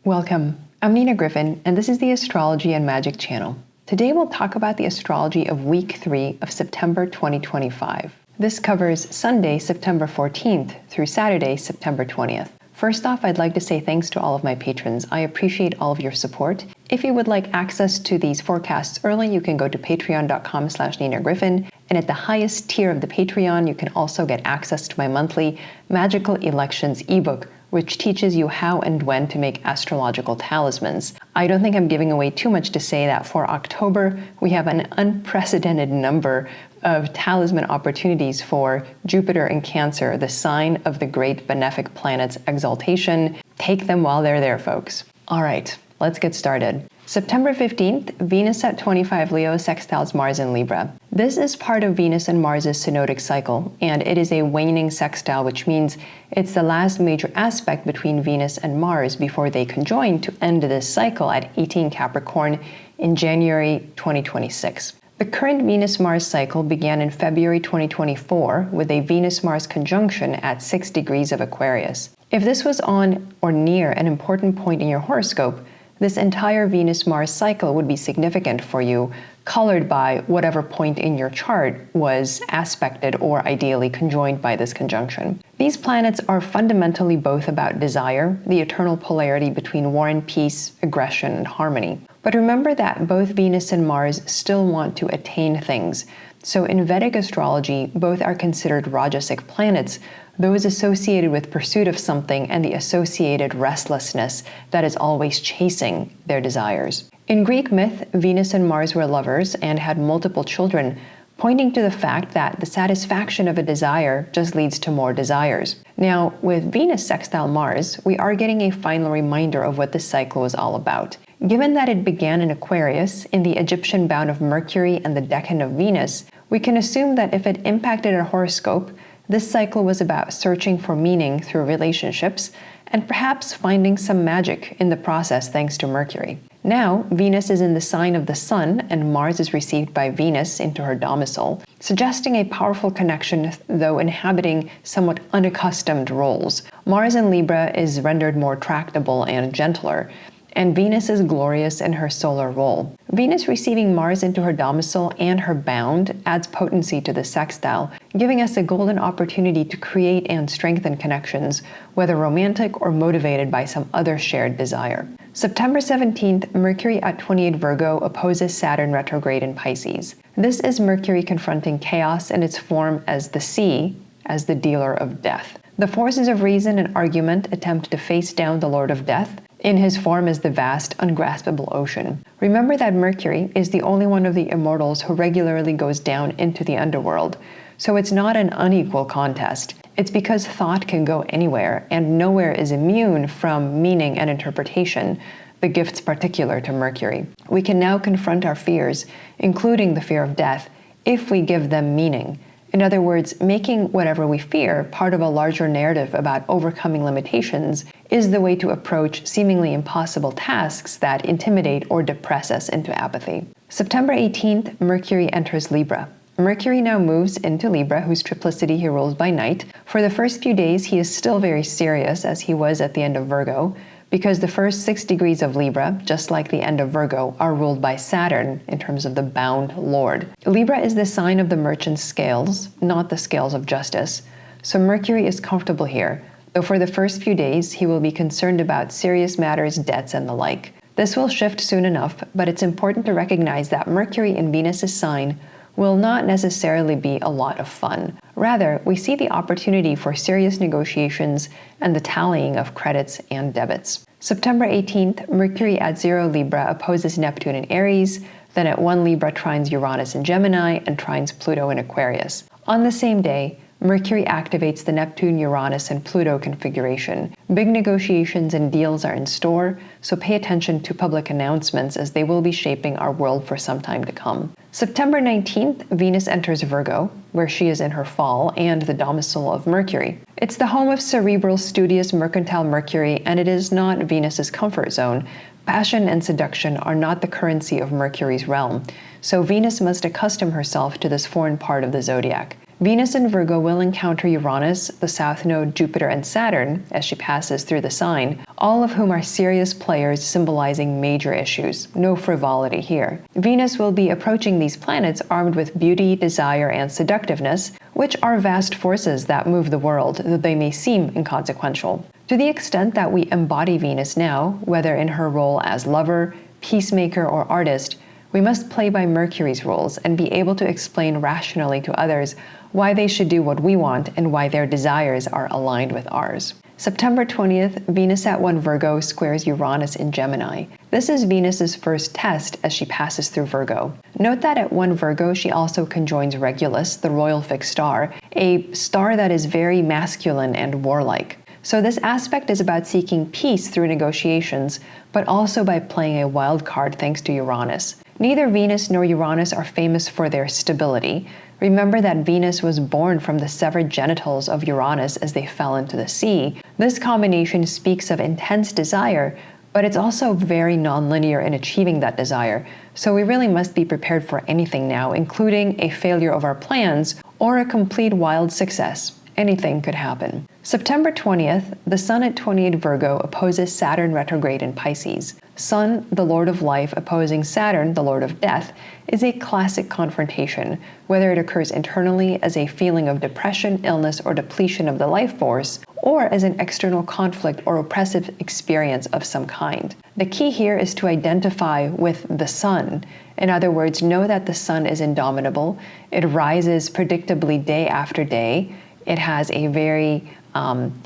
Welcome. I'm Nina Gryphon, and this is the Astrology and Magic channel. Today we'll talk about the astrology of week 3 of September 2025. This covers Sunday, September 14th through Saturday, September 20th. First off, I'd like to say thanks to all of my patrons. I appreciate all of your support. If you would like access to these forecasts early, you can go to patreon.com/NinaGryphon. And at the highest tier of the Patreon, you can also get access to my monthly Magical Elections ebook, which teaches you how and when to make astrological talismans. I don't think I'm giving away too much to say that for October, we have an unprecedented number of talisman opportunities for Jupiter in Cancer, the sign of the great benefic planet's exaltation. Take them while they're there, folks. All right, let's get started. September 15th, Venus at 25 Leo sextiles Mars in Libra. This is part of Venus and Mars' synodic cycle, and it is a waning sextile, which means it's the last major aspect between Venus and Mars before they conjoin to end this cycle at 18 Capricorn in January 2026. The current Venus-Mars cycle began in February 2024 with a Venus-Mars conjunction at 6 degrees of Aquarius. If this was on or near an important point in your horoscope, this entire Venus-Mars cycle would be significant for you, colored by whatever point in your chart was aspected or ideally conjoined by this conjunction. These planets are fundamentally both about desire, the eternal polarity between war and peace, aggression and harmony. But remember that both Venus and Mars still want to attain things. So in Vedic astrology, both are considered Rajasic planets, those associated with pursuit of something and the associated restlessness that is always chasing their desires. In Greek myth, Venus and Mars were lovers and had multiple children, pointing to the fact that the satisfaction of a desire just leads to more desires. Now, with Venus sextile Mars, we are getting a final reminder of what this cycle was all about. Given that it began in Aquarius, in the Egyptian bound of Mercury and the decan of Venus, we can assume that if it impacted our horoscope, this cycle was about searching for meaning through relationships and perhaps finding some magic in the process thanks to Mercury. Now, Venus is in the sign of the Sun and Mars is received by Venus into her domicile, suggesting a powerful connection though inhabiting somewhat unaccustomed roles. Mars in Libra is rendered more tractable and gentler, and Venus is glorious in her solar role. Venus receiving Mars into her domicile and her bound adds potency to the sextile, giving us a golden opportunity to create and strengthen connections, whether romantic or motivated by some other shared desire. September 17th, Mercury at 28 Virgo opposes Saturn retrograde in Pisces. This is Mercury confronting chaos in its form as the sea, as the dealer of death. The forces of reason and argument attempt to face down the Lord of Death in his form as the vast, ungraspable ocean. Remember that Mercury is the only one of the immortals who regularly goes down into the underworld, so it's not an unequal contest. It's because thought can go anywhere, and nowhere is immune from meaning and interpretation, the gifts particular to Mercury. We can now confront our fears, including the fear of death, if we give them meaning. In other words, making whatever we fear part of a larger narrative about overcoming limitations is the way to approach seemingly impossible tasks that intimidate or depress us into apathy. September 18th, Mercury enters Libra. Mercury now moves into Libra, whose triplicity he rules by night. For the first few days, he is still very serious, as he was at the end of Virgo, because the first 6 degrees of Libra, just like the end of Virgo, are ruled by Saturn in terms of the bound Lord. Libra is the sign of the merchant's scales, not the scales of justice. So Mercury is comfortable here, though for the first few days he will be concerned about serious matters, debts, and the like. This will shift soon enough, but it's important to recognize that Mercury in Venus' sign will not necessarily be a lot of fun. Rather, we see the opportunity for serious negotiations and the tallying of credits and debits. September 18th, Mercury at 0 Libra opposes Neptune in Aries, then at 1 Libra trines Uranus in Gemini and trines Pluto in Aquarius. On the same day, Mercury activates the Neptune, Uranus, and Pluto configuration. Big negotiations and deals are in store, so pay attention to public announcements as they will be shaping our world for some time to come. September 19th, Venus enters Virgo, where she is in her fall and the domicile of Mercury. It's the home of cerebral, studious, mercantile Mercury, and it is not Venus's comfort zone. Passion and seduction are not the currency of Mercury's realm, so Venus must accustom herself to this foreign part of the zodiac. Venus in Virgo will encounter Uranus, the South Node, Jupiter, and Saturn as she passes through the sign, all of whom are serious players symbolizing major issues. No frivolity here. Venus will be approaching these planets armed with beauty, desire, and seductiveness, which are vast forces that move the world, though they may seem inconsequential. To the extent that we embody Venus now, whether in her role as lover, peacemaker, or artist, we must play by Mercury's rules and be able to explain rationally to others why they should do what we want and why their desires are aligned with ours. September 20th, Venus at 1 Virgo squares Uranus in Gemini. This is Venus's first test as she passes through Virgo. Note that at 1 Virgo, she also conjoins Regulus, the royal fixed star, a star that is very masculine and warlike. So this aspect is about seeking peace through negotiations, but also by playing a wild card thanks to Uranus. Neither Venus nor Uranus are famous for their stability. Remember that Venus was born from the severed genitals of Uranus as they fell into the sea. This combination speaks of intense desire, but it's also very nonlinear in achieving that desire. So we really must be prepared for anything now, including a failure of our plans or a complete wild success. Anything could happen. September 20th, the Sun at 28 Virgo opposes Saturn retrograde in Pisces. Sun, the Lord of Life, opposing Saturn, the Lord of Death, is a classic confrontation, whether it occurs internally as a feeling of depression, illness, or depletion of the life force, or as an external conflict or oppressive experience of some kind. The key here is to identify with the Sun. In other words, know that the Sun is indomitable. It rises predictably day after day. It has a very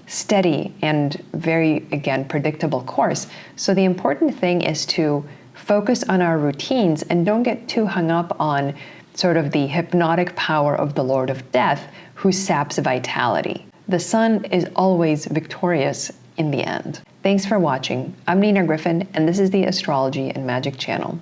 steady and very, again, predictable course. So the important thing is to focus on our routines and don't get too hung up on sort of the hypnotic power of the Lord of Death who saps vitality. The Sun is always victorious in the end. Thanks for watching. I'm Nina Gryphon, and this is the Astrology and Magic channel.